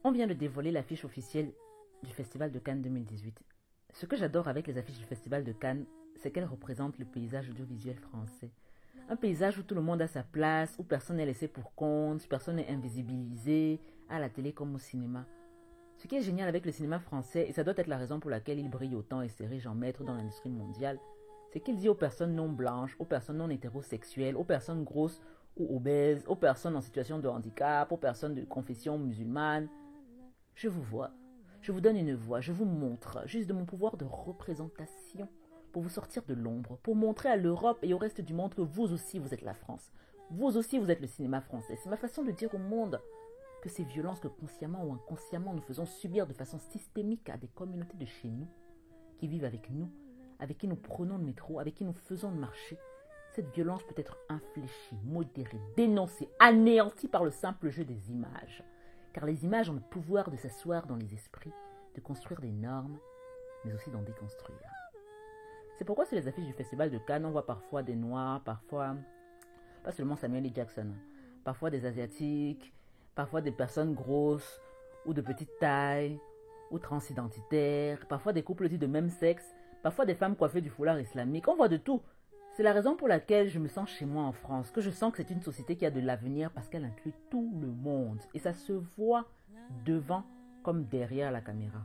On vient de dévoiler l'affiche officielle du Festival de Cannes 2018. Ce que j'adore avec les affiches du Festival de Cannes, c'est qu'elles représentent le paysage audiovisuel français. Un paysage où tout le monde a sa place, où personne n'est laissé pour compte, personne n'est invisibilisé, à la télé comme au cinéma. Ce qui est génial avec le cinéma français, et ça doit être la raison pour laquelle il brille autant et s'érige en maître dans l'industrie mondiale, c'est qu'il dit aux personnes non blanches, aux personnes non hétérosexuelles, aux personnes grosses ou obèses, aux personnes en situation de handicap, aux personnes de confession musulmane: je vous vois, je vous donne une voix, je vous montre, juste de mon pouvoir de représentation, pour vous sortir de l'ombre, pour montrer à l'Europe et au reste du monde que vous aussi vous êtes la France. Vous aussi vous êtes le cinéma français. C'est ma façon de dire au monde que ces violences que consciemment ou inconsciemment nous faisons subir de façon systémique à des communautés de chez nous, qui vivent avec nous, avec qui nous prenons le métro, avec qui nous faisons le marché, cette violence peut être infléchie, modérée, dénoncée, anéantie par le simple jeu des images. Car les images ont le pouvoir de s'asseoir dans les esprits, de construire des normes, mais aussi d'en déconstruire. C'est pourquoi sur les affiches du Festival de Cannes, on voit parfois des Noirs, parfois, pas seulement Samuel L. Jackson, parfois des Asiatiques, parfois des personnes grosses ou de petite taille, ou transidentitaires, parfois des couples dits de même sexe, parfois des femmes coiffées du foulard islamique. On voit de tout. C'est la raison pour laquelle je me sens chez moi en France, que je sens que c'est une société qui a de l'avenir parce qu'elle inclut tout le monde. Et ça se voit devant comme derrière la caméra.